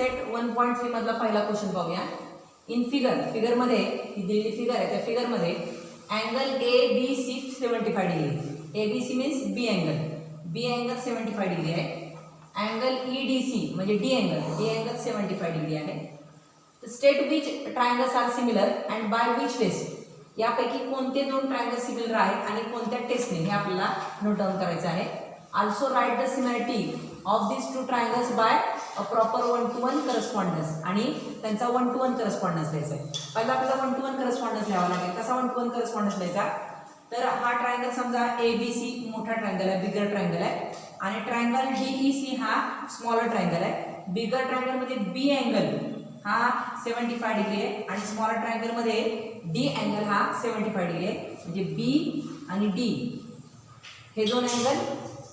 Set 1.3 मधला पहिला question पाहूया. इन फिगर मध्ये ही दिलेली फिगर आहे, त्या फिगर मध्ये angle ABC 75 degree. ABC means B angle 75 degree आहे. अँगल EDC म्हणजे डी अँगल 75 डिग्री आहे. State which triangles are similar and by which test. यापैकी कोणते दोन ट्रायंगल सिमिलर आहेत आणि कोणत्या टेस्टने हे आपल्याला नोट डाऊन करायचं आहे. Also write the similarity of this two triangles by a proper 1-to-1 correspondence. आणि त्यांचा 1-to-1 करस्पॉन्डन्स लिहायचा आहे. पहिला आपल्याला 1-to-1 करस्पॉन्डन्स लिहावा लागेल. कसा 1-to-1 करस्पॉन्डन्स लिहायचा, तर हा ट्रायंगल समजा ABC मोठा ट्रायंगल आहे, बिगर ट्रायंगल आहे, आणि ट्रायंगल DEC हा स्मॉलर ट्रायंगल आहे. बिगर ट्रायंगल मध्ये बी अँगल हा 75 डिग्री आहे आणि स्मॉलर ट्रायंगल मध्ये डी अँगल हा 75 डिग्री आहे. म्हणजे बी आणि डी हे दोन अँगल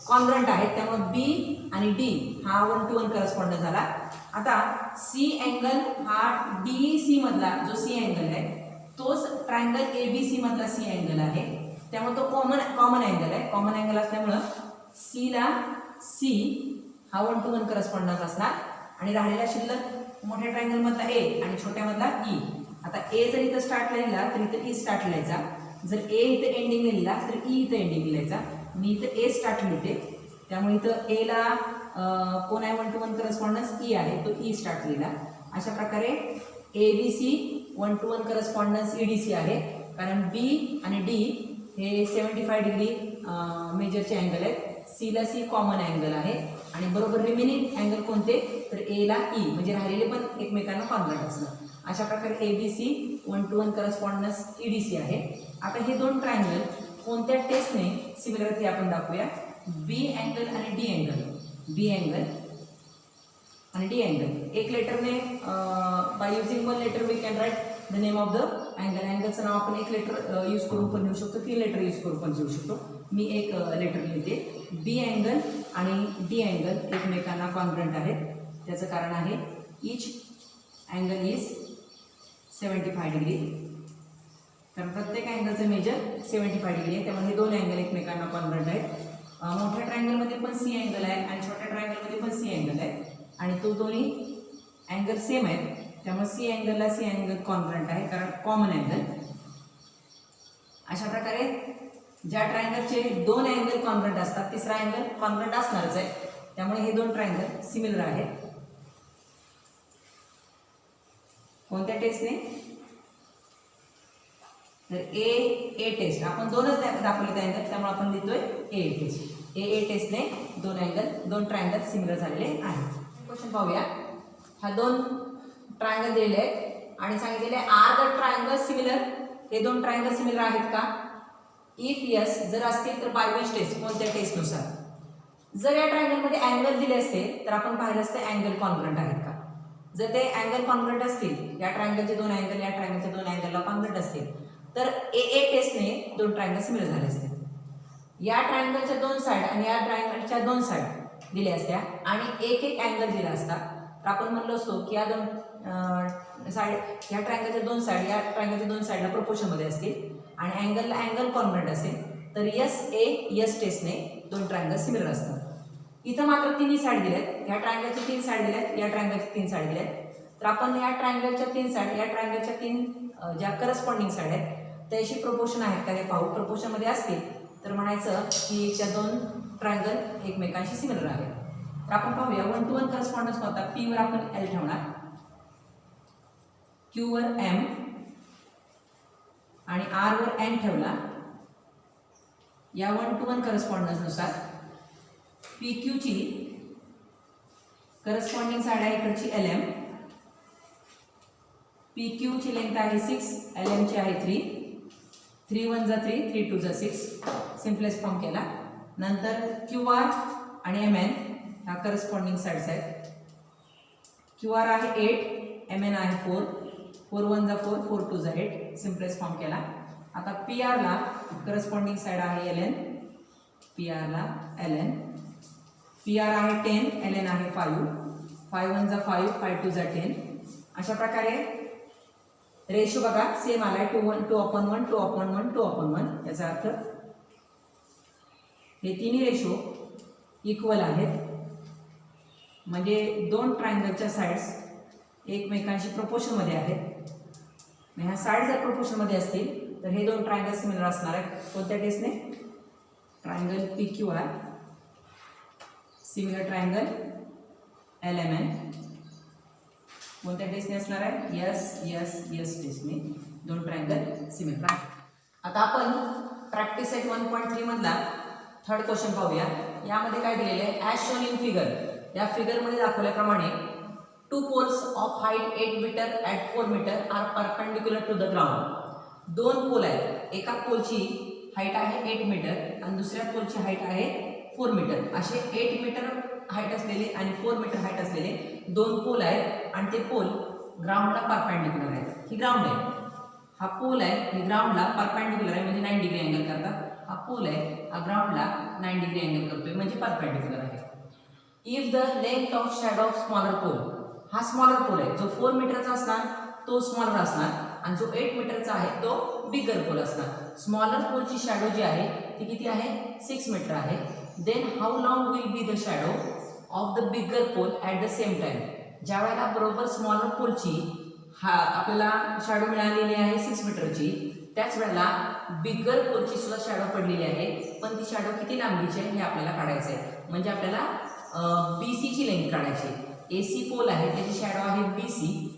कॉन्ग्रंट आहेत, त्यामुळे बी आणि डी हा 1-to-1 करस्पॉन्डन्स झाला. आता सी अँगल हा DEC मधला जो सी अँगल आहे तोच ट्रायंगल ABC मधला सी अँगल आहे, त्यामुळे तो कॉमन अँगल आहे. कॉमन अँगल असल्यामुळं सी ला सी हा 1-to-1 करस्पॉन्डन्स असणार आणि राहिलेला शिल्लक मोठ्या ट्रायंगल मधला ए आणि छोट्या मधला ई. आता ए जर इथं स्टार्ट लिहिला तर इथं ई स्टार्ट लिहायचा. जर ए इथं एंडिंग लिहिला तर ई इथं एंडिंग लिहायचा. मी इथं ए स्टार्ट लिहिते, त्यामुळे इथं ए ला कोण आहे 1-to-1 करस्पॉन्डन्स ई आहे, तो ई स्टार्ट लिहिला. अशा प्रकारे ABC 1-to-1 करस्पॉन्डन्स EDC आहे, कारण बी आणि डी हे 75 डिग्री मेजरचे अँगल आहेत. सी ला सी कॉमन अँगल आहे आणि बरोबर रिमेनिंग अँगल कोणते, तर ए ला ई, म्हणजे राहिलेले पण एकमेकांना कॉन्ग्रंट असणार. अशा प्रकारे ABC 1-to-1 करस्पॉन्डन्स EDC आहे. आता हे दोन ट्रायंगल कोणत्या टेस्टने सिमिलर ते आपण दाखवूया. बी अँगल आणि डी अँगल, बी अँगल आणि डी अँगल एक लेटरने by using one letter we can write the name of the angle. अँगलचं नाव आपण एक लेटर यूज करून पण लिहू शकतो, 3 लेटर यूज करून पण लिहू शकतो. मी एक लेटर लिहिते. बी अँगल आणि डी अँगल एकमेकांना कॉन्ग्रंट आहेत. त्याचं कारण आहे इच अँगल इज 75 डिग्री, कारण प्रत्येक अँगलचं मेजर 75 डिग्री आहे, त्यामुळे हे दोन अँगल एकमेकांना कॉन्ग्रंट आहेत. मोठ्या ट्रायंगलमध्ये पण सी अँगल आहे आणि छोट्या ट्रायंगलमध्ये पण सी अँगल आहे आणि तो दोन्ही अँगल सेम आहेत, त्यामुळे सी अँगलला सी अँगल कॉन्ग्रंट आहे, कारण कॉमन अँगल. अशा प्रकारे ज्या ट्रायंगलचे दोन अँगल कॉन्ग्रंट असतात, तिसरा अँगल कॉन्ग्रंट असणारच आहे, त्यामुळे हे दोन ट्रायंगल सिमिलर आहेत. कोणत्या टेस्टने, तर ए टेस्ट. आपण दोनच दाखवले त्या अँगल, त्यामुळे आपण लिहितोय ए टेस्ट. ए टेस्टने दोन ट्रायंगल सिमिलर झालेले आहेत. क्वेश्चन पाहूया. हा दोन ट्रायंगल दिलेले आहेत आणि सांगितलेले आर द ट्रायंगल सिमिलर. हे दोन ट्रायंगल सिमिलर आहेत का. इफ यस, जर असतील तर बाय विच टेस्ट, कोणत्या टेस्टनुसार. जर या ट्रायंगलमध्ये अँगल दिले असते तर आपण पाहिलं असतं अँगल कॉन्ग्रंट आहेत का. जर ते अँगल कॉन्ग्रंट असतील, या ट्रायंगलचे दोन अँगल या ट्रायंगलच्या दोन अँगलला कॉन्ग्रंट असतील, तर ए टेस्टने दोन ट्रायंगल सिमिलर झाले असते. या ट्रायंगलच्या दोन साइड आणि या ट्रायंगलच्या दोन साइड दिल्या असत्या आणि एक अँगल दिला असता, तर आपण म्हणलो असतो की या दोन साइड, या ट्रायंगलच्या दोन साइड या ट्रायंगलच्या दोन साइडला प्रोपोर्शनमध्ये असतील आणि अँगलला अँगल कॉन्ग्रंट असेल, तर यस टेस्टने दोन ट्रायंगल सिमिलर असतात. इथं मात्र तिन्ही साइड दिल्यात. ह्या ट्रायंगलच्या 3 साइड दिल्यात, या ट्रायंगलच्या 3 साइड दिल्यात, तर आपण या ट्रायंगलच्या 3 साइड, या ट्रायंगलच्या 3 ज्या करस्पॉन्डिंग साइड आहेत त्याशी प्रोपोर्शन आहेत का ते पाहू. प्रोपोर्शनमध्ये असतील तर म्हणायचं की त्या दोन ट्रायंगल एकमेकांशी सिमिलर आहेत. तर आपण पाहूया 1-to-1 करस्पॉन्डन्स कोणता. पी वर आपण एल ठेवणार, क्यू वर एम आणि आर वर एन ठेवला. या 1-to-1 करस्पॉन्डन्सनुसार पी क्यू ची करस्पॉन्डिंग साइड आहे इकडची LM. पी क्यू ची लेंथ आहे 6, LM ची आहे 3. 3 1 जा 3, 3 2 जा 6. सिम्पलेस्ट फॉर्म केला. नंतर QR आणि MN ह्या करस्पॉन्डिंग साइड्स आहेत. QR आहे 8, MN आहे 4. 4 1 जा 4, 4 2 जा 8. सिम्पलेस्ट फॉर्म केला. आता PR ला करस्पॉन्डिंग साइड आहे LN, PR ला LN. PR आहे 10, LN आहे 5. 5 1 जा 5, 5 2 जा 10. अशा प्रकारे रेशो बघा सेम आलाय, 2:1, 2:1, 2:1, 2:1. याचा अर्थ हे तिन्ही रेशो इक्वल आहेत. म्हणजे दोन ट्रायंगलच्या साईड्स एकमेकांशी प्रोपोर्शनमध्ये आहेत. ह्या साईड जर प्रोपोर्शनमध्ये असतील तर हे दोन ट्रायंगल सिमिलर असणार आहेत. कोणत्या केसने? Triangle PQR similar triangle LMN. कोणत्या टेस्टने असणार आहे? यस टेस्टने दोन ट्रायंगल सिमिलर आहे. आता आपण प्रॅक्टिस सेट 1.3 मधला थर्ड क्वेश्चन पाहूया. यामध्ये काय दिलेले आहे? As shown in figure. या फिगरमध्ये दाखवल्याप्रमाणे two poles of height 8 meter at 4 meter are perpendicular to the ground. दोन पोल आहेत. एका पोलची हाईट आहे 8 मीटर आणि दुसऱ्या पोलची हाईट आहे 4 मीटर. असे 8 मीटर हाईट असलेले आणि 4 मीटर हाईट असलेले दोन पोल आहेत आणि ते पोल ग्राउंडला परपेंडिक्युलर आहेत. ही ग्राउंड आहे. हा पोल आहे, हे ग्राउंडला परपेंडिक्युलर आहे म्हणजे 90 डिग्री अँगल करतात. हा पोल आहे, हा ग्राउंडला 90 डिग्री अँगल करतोय म्हणजे परपेंडिक्युलर आहे. If the length of shadow of smaller pole. हा स्मॉलर पोल आहे, जो 4 मीटरचा असणार तो स्मॉलर असणार आणि जो 8 मीटरचा आहे तो बिगर पोल असणार. स्मॉलर पोलची शॅडो जी आहे ती किती आहे? 6 मीटर आहे. Then how long will be the shadow of the bigger pole at the same time. ज्या वेळेला बरोबर स्मॉलर पोलची आपल्याला शॅडो मिळालेली आहे 6 मीटरची, त्याच वेळेला बिगर पोलची सुद्धा शॅडो पडलेली आहे, पण ती शॅडो किती लांबीची आहे हे आपल्याला काढायचं आहे. म्हणजे आपल्याला BCची लेंथ काढायची. AC पोल आहे त्याची शॅडो आहे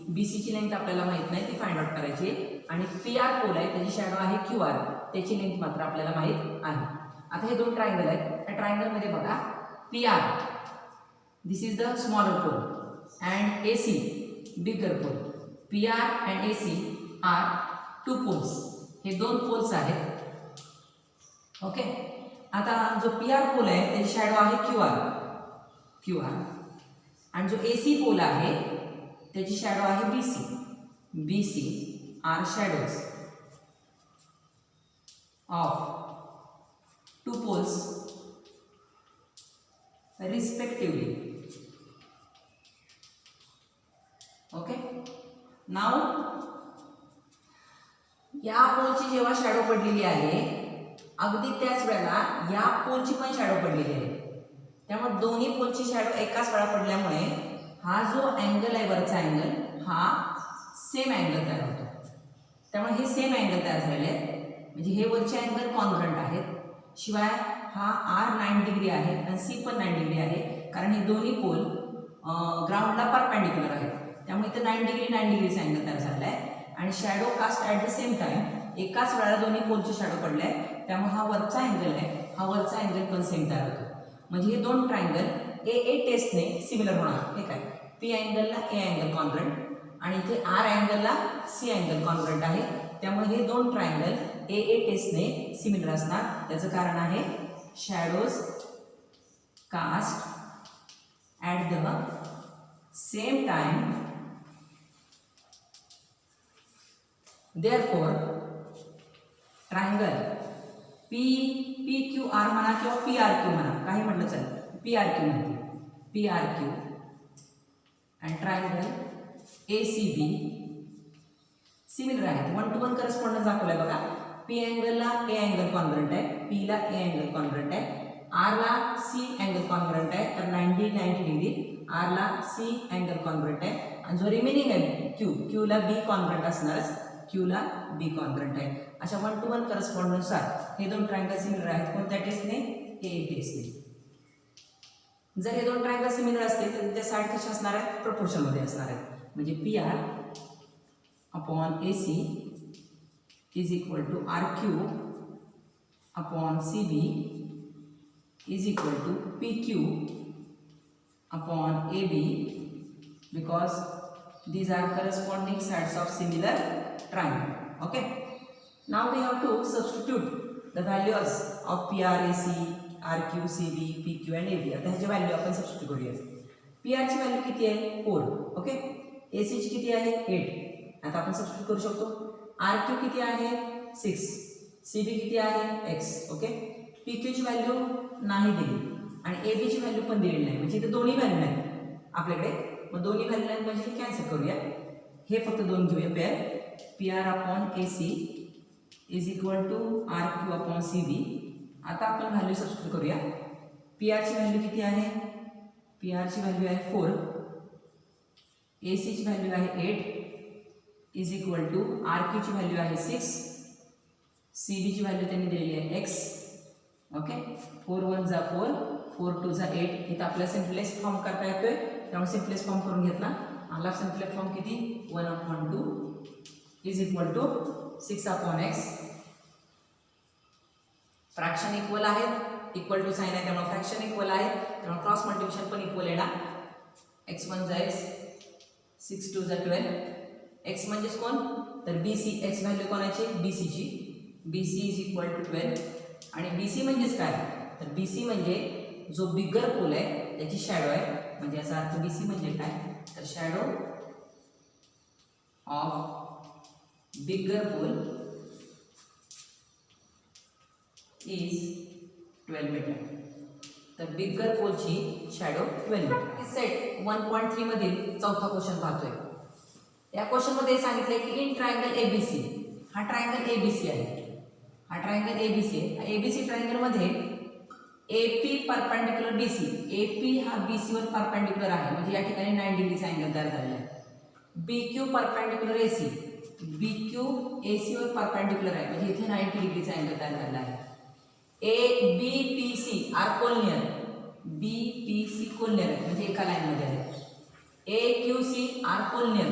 BCची लेंथ आपल्याला माहित नाही, ती फाइंड आउट करायची. आणि PR पोल आहे त्याची शॅडो आहे QR, त्याची लेंथ मात्र आपल्याला माहित आहे. आता हे दोन ट्रायंगल आहेत. त्या ट्रायंगलमध्ये बघा PR this is the smaller pole and AC bigger pole. PR and AC are two poles. हे दोन पोल्स आहेत. ओके. आता जो PR पोल आहे त्याची शॅडो आहे QR आणि जो AC पोल आहे त्याची शॅडो आहे BC are shadows of two poles respectively. Okay. Now या पोलची जेव्हा शॅडो पडलेली आहे अगदी त्याच वेळेला या पोलची पण शॅडो पडलेली आहे. त्यामुळे दोन्ही पोलची शॅडो एकाच वेळा पडल्यामुळे हा जो अँगल आहे वरचा अँगल हा सेम अँगल तयार होतो. त्यामुळे हे सेम अँगल तयार झालेले आहेत म्हणजे हे वरचे अँगल कॉन्ग्रंट आहेत. शिवाय हा R 9 डिग्री आहे आणि C पण 9 डिग्री आहे कारण हे दोन्ही पोल ग्राउंडला परपेंडिक्युलर आहेत. त्यामुळे इथे 9 डिग्रीचा अँगल तयार झाला आहे आणि shadow cast at the same time एकाच वेळेला दोन्ही पोलचे शॅडो पडले आहेत. त्यामुळे हा वरचा अँगल आहे, हा वरचा अँगल पण सेम तयार होतो. म्हणजे हे दोन ट्रायंगल A टेस्टने सिमिलर होणार. ठीक आहे. P अँगलला A अँगल कॉन्ग्रंट आणि इथे R अँगलला C अँगल कॉन्ग्रंट आहे. त्यामुळे हे दोन ट्रायंगल A टेस्टने सिमिलर असणार. त्याचं कारण आहे shadows cast at the same time. Therefore, triangle PQR म्हणा किंवा PRQ म्हणा, काही म्हटलं चालेल. PRQ म्हणते PRQ आणि ट्रायंगल ACB सिमिलर आहेत. 1 to 1 करस्पॉन्डन्स दाखवलाय बघा. P अँगलला A अँगल कॉन्ग्रंट आहे, P ला A अँगल कॉन्ग्रंट आहे, R ला C अँगल कॉन्ग्रंट आहे. तर 90 डिग्री R ला C अँगल कॉन्ग्रंट आहे आणि जो रिमेनिंग आहे Q ला B कॉन्ग्रंट असणारच, Q ला B कॉन्ग्रंट आहे. अशा 1 to 1 करस्पॉन्डन्सनुसार हे दोन ट्रायंगल सिमिलर आहेत. कोणत्या टेस्टने? A टेस्टने. जर हे दोन ट्रायंगल सिमिलर असतील तर त्या साईड कशा असणार आहेत? प्रोपोर्शनमध्ये असणार आहेत. म्हणजे PR upon AC is equal to RQ upon CB is equal to PQ upon AB because these are corresponding sides of similar triangle. Okay. Now we have to substitute the values of PR, AC, RQ, CB, PQ and AB. आता ह्याची value आपण substitute करूया. PR ची value किती आहे? 4. Okay. AC ची किती आहे? 8. आता आपण सबस्टिट्यूट करू शकतो. RQ किती आहे? 6. CB किती आहे? X. ओके. PQ ची व्हॅल्यू नाही दिली आणि AB ची व्हॅल्यू पण दिलेली नाही. म्हणजे इथे दोन्ही व्हॅल्यू नाहीत आपल्याकडे. मग दोन्ही व्हॅल्यू नाहीत म्हणजे हे कॅन्सल करूया. हे फक्त दोन घेऊया pair. PR upon AC is equal to RQ upon CB. आता आपण व्हॅल्यू सबस्टिट्यूट करूया. PR ची व्हॅल्यू किती आहे? पी आरची व्हॅल्यू आहे 4, ए सीची व्हॅल्यू आहे 8 इज इक्वल टू आर क्यूची व्हॅल्यू आहे 6, सी बीची व्हॅल्यू त्यांनी दिलेली आहे x. ओके, 4 1 जा 4, 4 2 जा 8. इथं आपल्याला सिम्पलेस्ट फॉर्म करता येतोय, त्यामुळे सिम्पलेस्ट फॉर्म करून घेतला. आपला सिम्पलेस्ट फॉर्म किती 1/2 is equal to 6/x. Fraction equal आहेत, इक्वल टू साइन आहे त्यामुळे फ्रॅक्शन इक्वल आहेत, त्यामुळे क्रॉस मल्टिप्लिकेशन पण इक्वल येणार. x1 जा x, 6 2 जा 12. x म्हणजेच कोण तर BC, x व्हॅल्यू कोणाची BCची, BC इज इक्वल टू 12. आणि BC म्हणजेच काय तर BC म्हणजे जो बिगर पोल आहे त्याची शॅडो आहे. म्हणजे याचा अर्थ BC म्हणजे काय तर shadow of bigger pole is 12 meter. तर बिगर पोलची शॅडो 12 मीटर. सेट 1.3 मधील चौथा क्वेश्चन पाहतोय. या क्वेश्चन मध्ये सांगितलंय की इन ट्रायंगल ABC, हा ट्रायंगल ABC आहे, हा ट्रायंगल ABC आहे. ABC ट्रायंगल मध्ये AP परपेंडिक्युलर BC, AP हा BC वर परपेंडिक्युलर आहे म्हणजे या ठिकाणी 9 डिग्रीचा अँगल तयार झालेला आहे. BQ perpendicular AC, BQ AC वर परपेंडिक्युलर आहे म्हणजे इथे 90 डिग्रीचा अँगल तयार झालेला आहे. BPC आर कोलनियर, BPC कोलनियर आहे म्हणजे एका लाईन मध्ये आहे. AQC आर कोलनियर,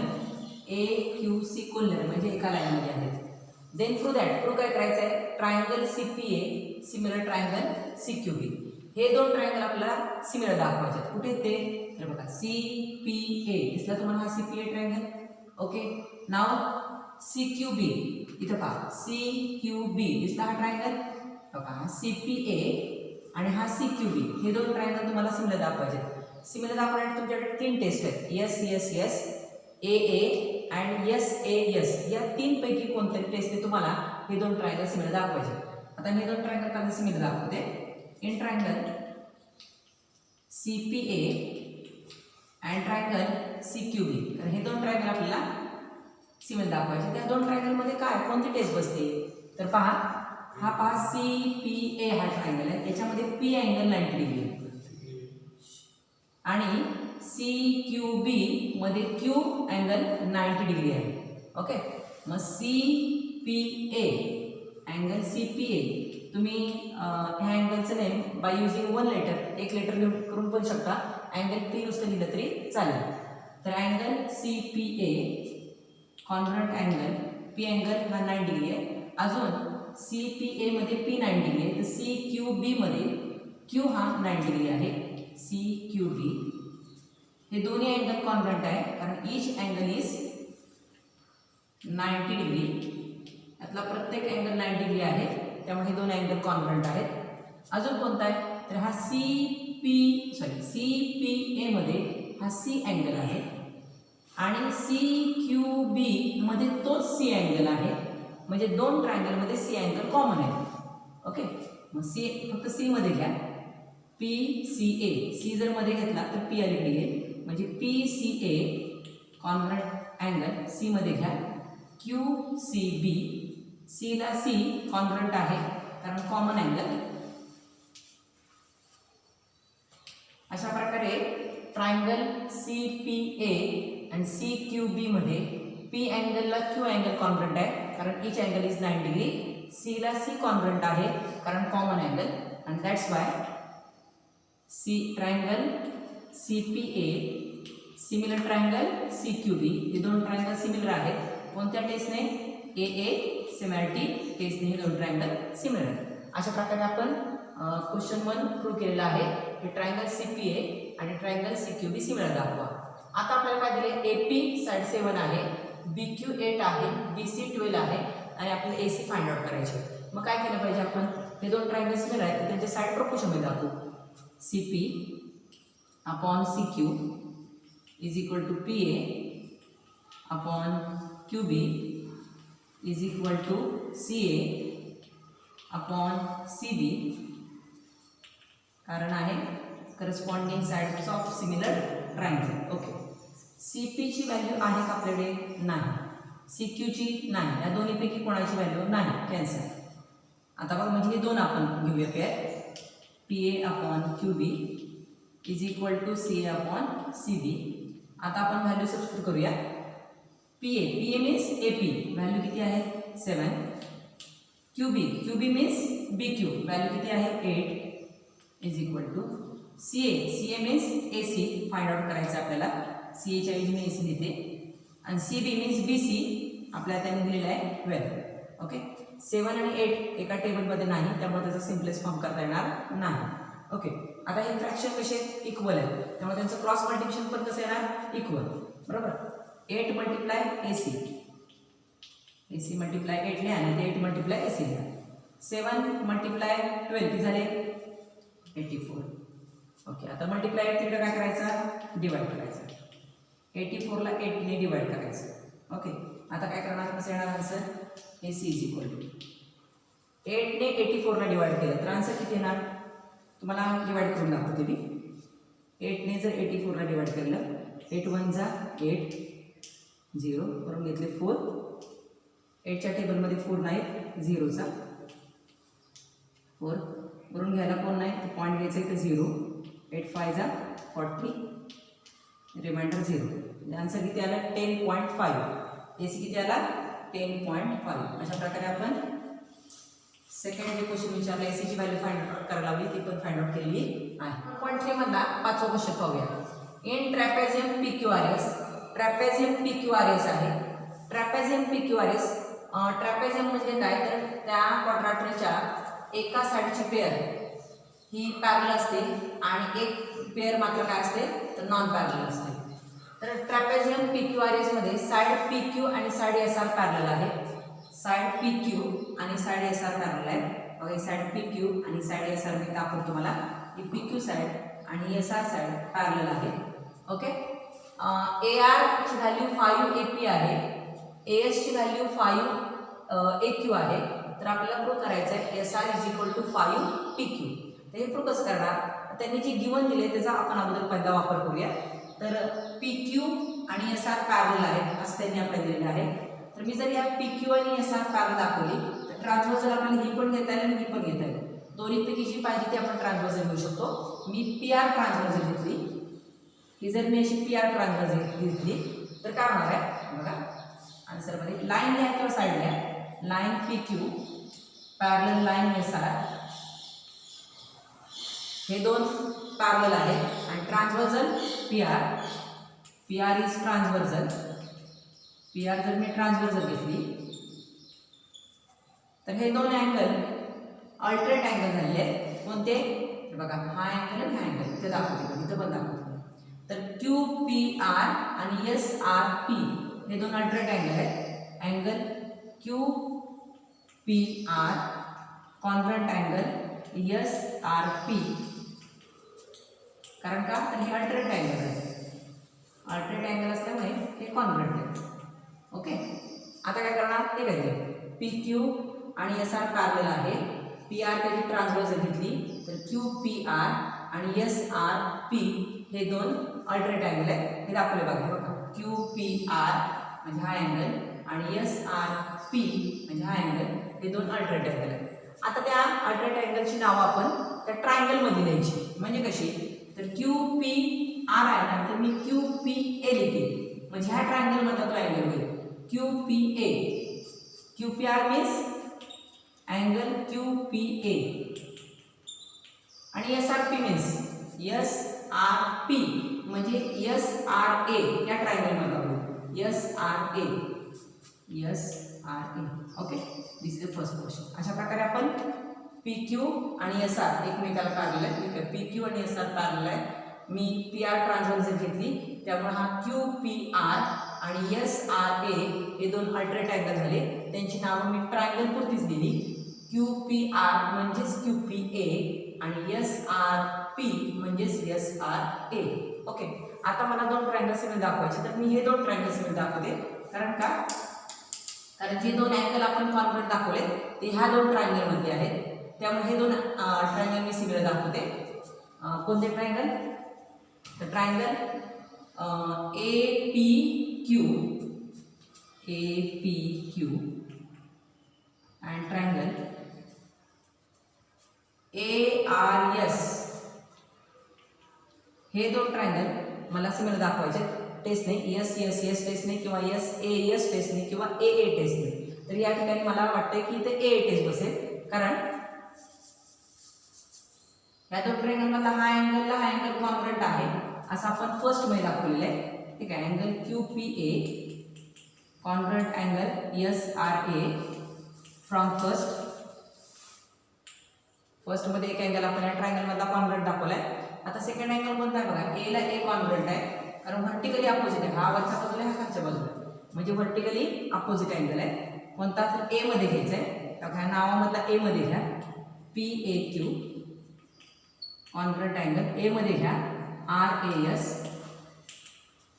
AQC कोलनियर म्हणजे एका लाईन मध्ये आहेत. देन थ्रू दॅट काय करायचं आहे triangle CPA similar triangle CQB. हे दोन ट्रायंगल आपल्याला सिमिलर दाखवायचे आहेत. कुठे ते तर बघा CPA दिसला तुम्हाला हा CPA ट्रायंगल. ओके, नाव CQB इथं पहा CQB दिसला हा ट्रायंगल. बघा हा CPA आणि हा CQB हे दोन ट्रायंगल तुम्हाला सिमिलर दाखवायचे आहेत. सिमिलर दाखवण्यासाठी तुमच्याकडे 3 टेस्ट आहेत, yes AA अँड SAS. या 3 पैकी कोणत्याही टेस्टने तुम्हाला हे दोन ट्रायंगल सिमिलर दाखवायचे. आता मी हे दोन ट्रायंगल पहिल्यांदा सिमिलर दाखवते. In triangle CPA and triangle CQB. तर हे दोन ट्रायंगल आपल्याला सिमिलर दाखवायचे. त्या दोन ट्रायंगल मध्ये काय कोणती टेस्ट बसते तर पहा, हा पहा CPA हा ट्रायंगल आहे, याच्यामध्ये P अँगल 90 डिग्री आहे आणि CQB मध्ये Q अँगल 90 डिग्री आहे. ओके, मग CPA अँगल CPA तुम्ही ह्या अँगलचं नेम बाय युजिंग 1 लेटर, एक लेटर करून पण शकता. अँगल P नुसतं लिहिलं तरी चालेल. तर angle CPA congruent angle P angle हा 90 डिग्री आहे. अजून CPA मध्ये P 90 डिग्री आहे, तर CQB मध्ये Q हा 90 डिग्री आहे. CQB हे दोन्ही अँगल कॉन्ग्रुएंट आहे कारण ईच अँगल इज 90 डिग्री. यातला प्रत्येक अँगल 90 डिग्री आहे त्यामुळे हे दोन अँगल कॉन्ग्रुएंट आहेत. अजून कोणता आहे तर हा CPA मध्ये हा C अँगल आहे आणि CQB मध्ये तोच C अँगल आहे म्हणजे दोन ट्रायंगल मध्ये C अँगल कॉमन आहे. ओके, मग C फक्त C मध्ये घ्या, PCA. C जर मध्ये घेतला तर P अलीकडे येईल म्हणजे PCA कॉन्ग्रुएंट अँगल C मध्ये घ्या. QCB, C ला C कॉन्ग्रुएंट आहे कारण कॉमन अँगल. अशा प्रकारे ट्रायंगल CPA आणि CQB मध्ये P अँगलला Q अँगल कॉन्ग्रुएंट आहे कारण each angle is 90 degree. C ला C कॉन्ग्रुएंट आहे कारण common angle and that's why triangle CPA similar triangle CQB हे दोन ट्रायंगल सिमिलर आहेत. कोणत्या टेस्टने AA सिमिलॅरिटी टेस्टने हे दोन ट्रायंगल सिमिलर आहेत. अशा प्रकारे आपण क्वेश्चन 1 प्रूव्ह केलेला आहे की ट्रायंगल CPA आणि ट्रायंगल CQB सिमिलर दाखवा. आता आपल्याला काय दिले AP साइड 7 आहे, BQ 8 आहे, BC 12 आहे आणि आपल्याला AC फाइंड आउट करायचे. मग काय केलं पाहिजे आपण हे दोन ट्रायंगल सिमिलर आहेत तर त्यांचे साइड प्रोपोर्शन मध्ये दाखवू. CP upon CQ is equal to PA upon QB is equal to CA upon CB. कारण आहे corresponding sides of similar triangle. Okay, CP ची व्हॅल्यू आहे का आपल्याकडे नाही, CQ ची नाही, या दोन्हीपैकी कोणाची व्हॅल्यू नाही, कॅन्सल. आता बघ म्हणजे हे दोन आपण घेऊया pair PA upon QB is equal to C A upon C B. आता आपण व्हॅल्यू सबस्टिट्यूट करूया. P A means A P value किती आहे 7. Q B means B Q value किती आहे 8 is equal to C A means A C find out करायचं आपल्याला. C एच्या ऐवजी मी ए सी लिहिते. आणि C B means B C आपल्याला त्याने दिलेलं आहे 12. ओके. 7 आणि 8 एका टेबलमध्ये नाही त्यामुळे त्याचा सिम्पलेस्ट फॉर्म करता येणार नाही. ओके. आता हे फ्रॅक्शन कसे इक्वल आहे त्यामुळे त्यांचं क्रॉस मल्टिप्लिकेशन पण कसं येणार इक्वल. बरोबर. 8 मल्टिप्लाय ए सी मल्टिप्लाय 8 लिहा आणि ते 8 मल्टिप्लाय ए सी लिहा. 7 मल्टिप्लाय 12 किती झाले 84. ओके. आता मल्टिप्लाय 8 तिकडे काय करायचं डिवाइड करायचं. 84 ला 8 ने डिवाइड करायचं. ओके. आता काय करणार कसं येणार answer A C is equal to 8 ने 84 ला डिवाइड केलं तर आन्सर किती येणार तुम्हाला डिवाइड करून दाखवते मी. 8 ने जर 84 ला डिवाइड केलं 8 1 जा 8 0 करून घेतले 4. 8च्या टेबलमध्ये 4 नाहीत 0चा 4 वरून घ्यायला कोण नाही तर पॉईंट घ्यायचं आहे तर 0. 8 5 जा 40 रिमाइंडर 0. म्हणजे आन्सर किती आला 10.5. ए सी किती आला 10.5. अशा प्रकारे आपण सेकंड जे क्वेश्चन विचारला ए सीची व्हॅल्यू फाइंड आउट करायला लावली ती पण फाइंड आउट केलेली आहे. 1.3 मधला 5वा क्वेश्चन पाहूया. In trapezium PQRS trapezium PQRS आहे. ट्रॅपेझियम PQRS ट्रॅपेझियम म्हणजे काय तर त्या क्वाड्रॅटरच्या एका साईडची पेअर ही पॅरलल असते आणि एक पेअर मात्र काय असते तर नॉन पॅरलल असते. तर ट्रॅपेझियम PQRS मध्ये साइड PQ आणि साइड SR पॅरलल आहे. साइड PQ आणि साइड SR पॅरलल आहे. बघा साइड PQ आणि साइड SR मी दाखवतो तुम्हाला. ही PQ साइड आणि SR साइड पॅरलल आहे. ओके. AR ची व्हॅल्यू 5 AP आहे. AS ची व्हॅल्यू 5 AQ आहे. तर आपल्याला प्रूव्ह करायचं आहे SR is equal to 5 PQ. तर हे प्रूव्ह कसं करणार त्यांनी जे गिवन दिले त्याचा आपण अगोदर पहिला वापर करूया. तर PQ आणि SR पॅरलल आहेत असं त्यांनी आपल्याला दिलेलं आहे. तर मी जर या PQ आणि SR पॅरलल दाखवली तर ट्रान्सव्हर्सल आपल्याला ही पण घेता येईल आणि ही पण घेता येईल. दोन्हीपैकी जी पाहिजे ती आपण ट्रान्सव्हर्सल घेऊ शकतो. मी PR ट्रान्सव्हर्सल घेतली. ही जर मी अशी PR ट्रान्सव्हर्सल घेतली तर काय होणार आहे बघा आन्सरमध्ये लाईन लिहा किंवा साईड लिहा. Line PQ parallel line SR हे दोन पॅरलल आहेत आणि transversal PR is transversal. PR जर मी ट्रान्सव्हर्सल घेतली तर हे दोन अँगल अल्टरेट अँगल झालेले आहेत. कोणते बघा हा अँगल आणि हा अँगल ते दाखवते इथं पण दाखवते. तर QPR आणि SRP हे दोन अल्टरेट अँगल आहेत. Angle QPR congruent angle SRP कारण का तर हे अल्टरेट अँगल आहे. अल्टरेट अँगल असल्यामुळे हे कॉन्ग्रुएंट आहे. ओके. आता काय करणार ते काय PQ आणि SR पॅरलल आहे. PR त्याची ट्रान्सव्हर्सल घेतली तर QPR आणि SRP हे दोन अल्टरेट अँगल आहेत. हे दाखवले बघा QPR म्हणजे हा अँगल आणि SRP म्हणजे हा अँगल हे दोन अल्टरेट अँगल आहेत. आता त्या अल्टरेट अँगलची नावं आपण त्या ट्रायंगल मध्ये द्यायची. म्हणजे कशी तर QPR आहे ना तर मी QPA लिहिते म्हणजे ह्या ट्रायंगल मधला तो अँगल होईल QPA. QPR means angle QPA आणि SRP मीन्स SRP म्हणजे SRA या ट्रायंगल मधला होईल SRA. Okay. This is the first question. अशा प्रकारे आपण PQ आणि SR एकमेकाला पॅरलल आहे. PQ आणि SR पॅरलल आहे. मी PR ट्रान्सव्हर्सल घेतली त्यामुळे हा QPR आणि SRA हे दोन अल्टरेट अँगल झाले. त्यांची नावं मी ट्रायंगल पुरतीच दिली. QPR म्हणजेच QPA आणि SRP म्हणजेच SRA. ओके. आता मला दोन ट्रायंगल सिमिलर दाखवायचे तर मी हे दोन ट्रायंगल सिमिलर दाखवते. कारण जे दोन अँगल आपण कॉन्ग्रुएंट दाखवले ते ह्या दोन ट्रायंगल मध्ये आहेत. त्यामुळे हे दोन ट्रायंगल मी सिमिलर दाखवते. कोणते ट्रायंगल तर triangle APQ and triangle ARS similar दाखवायचे टेस्टने, यस यस यस टेस्टने किंवा यस ए यस टेस्टने किंवा ए ए टेस्टने. तर या ठिकाणी मला वाटतंय की इथे ए ए टेस्ट बसेल, कारण या दोन ट्रायंगलमधला हा अँगल कॉन्ग्रुएंट आहे असं आपण फर्स्ट मध्ये दाखवलेलं आहे. ठीक आहे, angle Q P A congruent angle S R A from first मध्ये एक अँगल आपण या ट्रायंगल मधला कॉन्ग्रुएंट दाखवलाय. आता सेकंड अँगल कोणता आहे बघा, ए ला ए कॉन्ग्रुएंट आहे कारण व्हर्टिकली अपोजिट आहे, हा वरच्या बाजूला हा खालच्या बाजूला, म्हणजे व्हर्टिकली अपोजिट अँगल आहे. कोणता तर ए मध्ये घ्यायचा आहे, ह्या नावामधला ए मध्ये घ्या, P A Q congruent angle A मध्ये घ्या आर ए एस.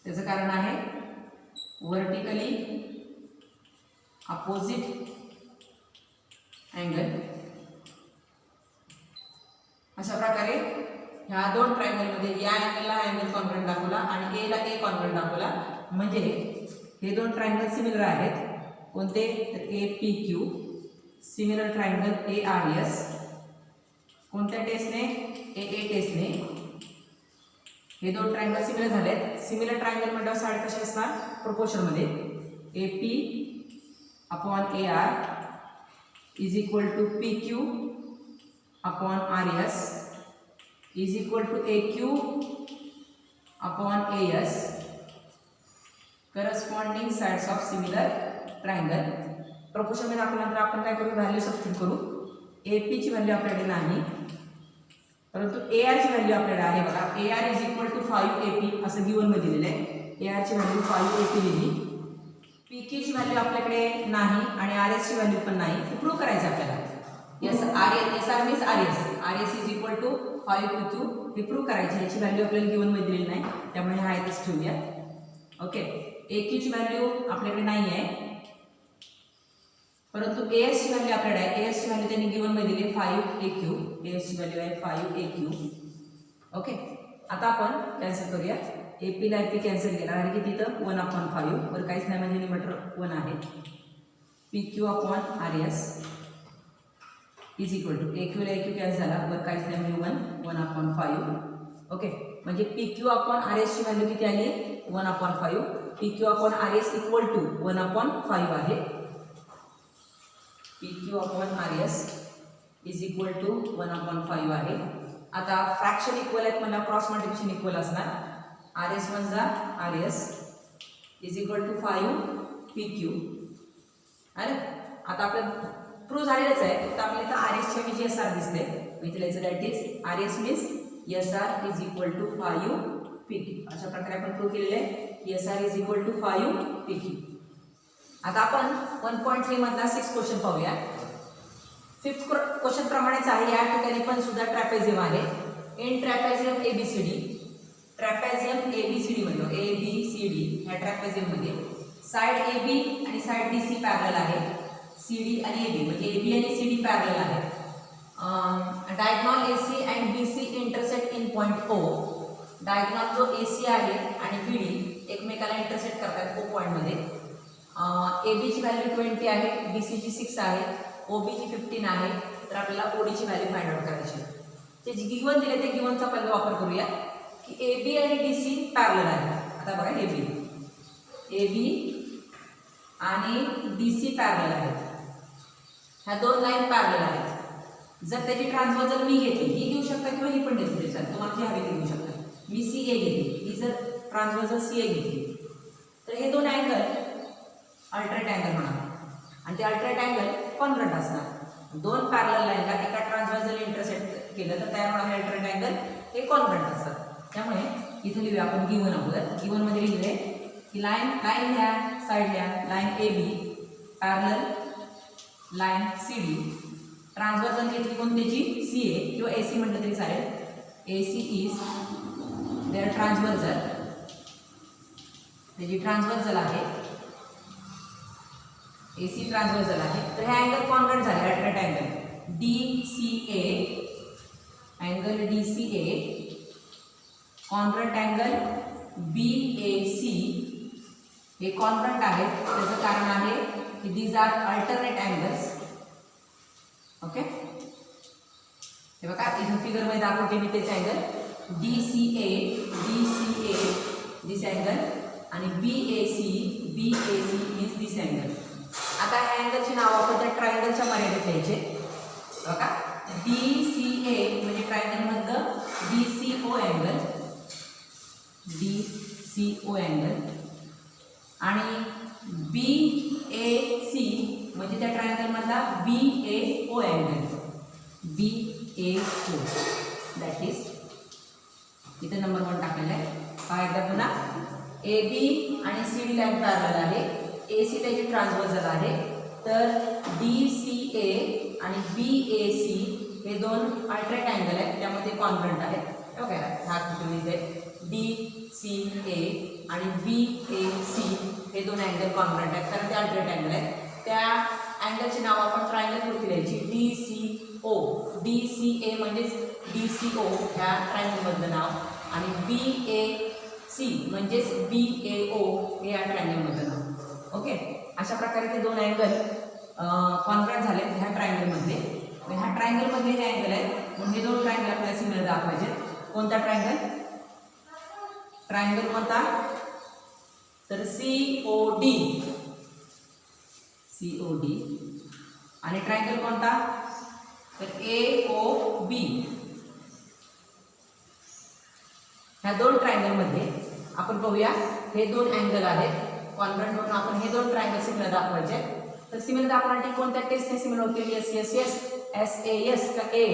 त्याचं कारण आहे व्हर्टिकली अपोजिट अँगल. अशा प्रकारे ह्या दोन ट्रायंगलमध्ये या अँगलला अँगल कॉन्ग्रुएंट दाखवला आणि ए ला ए कॉन्ग्रुएंट दाखवला, म्हणजे हे दोन ट्रायंगल सिमिलर आहेत. कोणते, तर A P Q similar triangle A R S. कोणत्या टेस्टने, ए ए टेस्टने. हे दोन ट्रायंगल सिमिलर झालेत. सिमिलर ट्रायंगल म्हणजे साईड कशी असणार, प्रोपोर्शनमध्ये. A P upon A R is equal to P Q upon R S is equal to A Q upon A S corresponding sides of similar triangle. Proportion मध्ये दाखवल्यानंतर आपण काय करू, व्हॅल्यू सबस्टिट्यूट करू. ए पी ची value आपल्याकडे नाही, परंतु ए आर ची व्हॅल्यू आपल्याकडे आहे. बघा, A R is equal to 5 A P असं गिवन मध्ये दिलेलं आहे. ए आर ची व्हॅल्यू 5 ए पी लिहिली. पी क्यू ची व्हॅल्यू आपल्याकडे नाही आणि आर एस ची व्हॅल्यू पण नाही. ते प्रूव्ह करायचं आपल्याला. S R means R S is equal to 5 P Q. हे प्रूव्ह करायचे. याची व्हॅल्यू आपल्याला गिवन मध्ये दिलेली नाही, त्यामुळे हा इथेच ठेवूया. ओके, ए क्यू ची व्हॅल्यू आपल्याकडे नाही आहे, परंतु ए एस ची व्हॅल्यू आपल्याकडे आहे. ए एस ची व्हॅल्यू त्यांनी गिवन मध्ये दिली 5 ए क्यू. ए एस ची व्हॅल्यू आहे 5 ए क्यू. ओके, आता आपण कॅन्सल करूया. ए पी ला ए पी कॅन्सल केला आणि किती तर 1/5 वर काहीच नाही, म्हणजे लिमिटर 1 आहे. P Q upon R S is equal to A Q ला ए क्यू कॅन्सल झाला, वर काहीच नाही म्हणजे 1/5. ओके, म्हणजे P Q upon R S ची व्हॅल्यू किती आली, 1/5. P Q upon R S equal to 1/5 आहे. P Q upon R S is equal to 1/5 आहे. आता फ्रॅक्शन इक्वल आहेत म्हणजे क्रॉस मल्टिप्लिकेशन इक्वल असणार. आर एस म्हणजे R S is equal to 5 P Q. अरे आता आपलं प्रूव्ह झालेलंच आहे, फक्त आपल्याला इथं आर एस च्या ऐवजी एस आर दिसते. इथे लिहायचं that is R S means S R is equal to 5 P Q. अशा प्रकारे आपण प्रूव्ह केलेलं आहे की S R is equal to 5 P Q. आता आपण 1.3 मधला 6 क्वेश्चन पाहूया. 5th क्वेश्चन प्रमाणेच आहे. या ठिकाणी पण सुद्धा ट्रॅपेझियम आहे. In trapezium ABCD, trapezium ABCD म्हणतो, ए बी सी डी ह्या ट्रॅपेझियम मध्ये साइड ए बी आणि साइड डी सी पॅरलल आहे. सी डी आणि ए बी म्हणजे ए बी आणि सी डी पॅरलल आहे. Diagonal A C and B C intersect in point O. Diagonal जो A C आहे आणि बी डी एकमेकाला इंटरसेक्ट करतात ओ पॉईंटमध्ये. ए बी ची व्हॅल्यू 20 आहे, बी सी ची 6 आहे, ओ बी ची 15 आहे. तर आपल्याला ओ डी ची व्हॅल्यू फाइंड आउट करायची. जे गिवन दिले ते गिवनचा पहिला वापर करूया की ए बी आणि डी सी पॅरलल आहे. आता बघा, ए बी आणि डी सी पॅरलल आहेत. ह्या दोन लाईन पॅरलल आहेत. जर त्याची ट्रान्सव्हर्सल मी घेतली, ही घेऊ शकता किंवा ही पण घेतली तरी चालेल, तुम्हाला जी हवी ती घेऊ शकता. मी सी ए घेतली, ही जर ट्रान्सव्हर्सल सी ए घेतली तर हे दोन अँगल अल्टरेट अँगल म्हणा आणि ते अल्टरेट अँगल कॉन्ग्रुएंट असणार. दोन पॅरलल लाईनला एका ट्रान्सव्हर्सल इंटरसेक्ट केलं तर तयार होणारे अल्टरेट अँगल हे कॉन्ग्रुएंट असतात. त्यामुळे इथे लिहूया आपण गिवन अगोदर. गिवन मध्ये लिहिले की लाईन ह्या साईडला line A B parallel line C D. Transversal घेतली कोणत्याची, सी ए किंवा ए सी म्हटलं तरी चालेल. A C is there transversal, त्याची ट्रान्सव्हर्सल आहे, ए सी ट्रान्सव्हर्सल आहे. तर हे अँगल कॉन्ग्रुएंट झाले. Alternate angle D C A, angle D C A congruent angle B A C हे कॉन्ग्रुएंट आहेत. त्याचं कारण आहे की these are alternate angles. Okay, हे बघा इथं फिगरमध्ये दाखवते मी तेच angle D C A this angle आणि BAC मीन्स दिस अँगल. आता ह्या अँगलची नाव आपण त्या ट्रायंगलच्या मर्यादेत घ्यायचे बघा. DCA म्हणजे ट्रायंगल मधलं DCO अँगल आणि BAC म्हणजे त्या ट्रायंगल मधला BAO angle BAO. That is इथे नंबर 1 टाकलेला आहे. पहा एकदा पुन्हा AB आणि CD लाईन पॅरलल आहे. AC त्याची ट्रान्सव्हर्सल आहे. तर DCA आणि BAC हे दोन अल्टरेट अँगल आहेत, त्यामध्ये कॉन्ग्रंट आहेत. ओके, हा तुम्ही इथे DCA आणि BAC हे दोन अँगल कॉन्ग्रंट आहेत कारण ते अल्टरेट अँगल आहेत. त्या अँगलचे नाव आपण ट्रायंगल वरती द्यायची DCO. DCA म्हणजेच DCO ह्या ट्रायंगलमधलं नाव आणि BAC म्हणजेच BAO हे या ट्रायंगलमधलं नाव. ओके, अशा प्रकारे ते दोन अँगल कॉन्ग्रंट झाले ह्या ट्रायंगलमधले. ह्या ट्रायंगलमधले हे अँगल आहेत म्हणून हे दोन ट्रायंगल आपल्याला सिमिलर दाखवायचे. कोणता ट्रायंगल? ट्रायंगल कोणता? तर COD आणि ट्रायंगल कोणता? तर AOB. ह्या दोन ट्रायंगलमध्ये आपण पाहूया हे दोन अँगल आहेत कॉन्ग्रंट म्हणून आपण हे दोन ट्रायंगल सिमिलर दाखवायचे. तर सिमिलर दाखवण्यासाठी कोणत्या टेस्टने सिमिलर होतील? SAS का A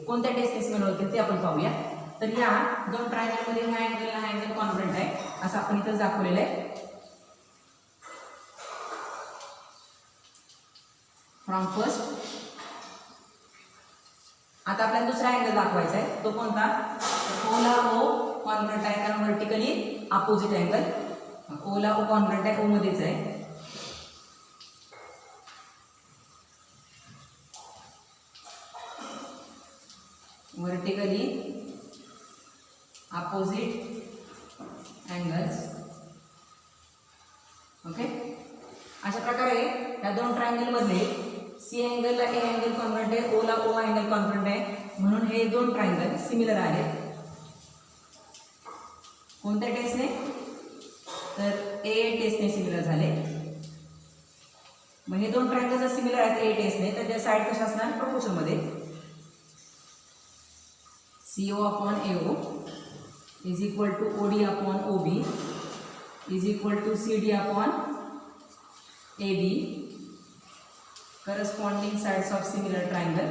कोणत्या टेस्टने सिमिलर होतील ते आपण पाहूया. तर या दोन ट्रायंगलमध्ये ह्या अँगल कॉन्ग्रंट आहे असं आपण इथं दाखवलेलं आहे. फ्रॉम फर्स्ट आता आपल्याला दुसरा अँगल दाखवायचा आहे. तो कोणता? ओला O कॉन्ग्रंट आहे कारण व्हर्टिकली अपोजिट अँगल. ओला O कॉन्ग्रंट आहे, O मध्येच आहे. Vertically opposite angles. ओके, अशा प्रकारे या दोन ट्रायंगल मध्ये C अँगलला A अँगल कॉन्ग्रंट आहे, O ला O अँगल कॉन्ग्रंट आहे म्हणून हे दोन ट्रायंगल सिमिलर आहेत. कोणत्या टेस्टने? तर A टेस्टने सिमिलर झाले. मग हे दोन ट्रायंगल जर सिमिलर आहेत A टेस्टने तर त्या साईड कशा असणार? प्रोपोर्शन मध्ये. CO upon AO is equal to OD upon OB is equal to CD upon AB. Corresponding sides of similar triangle.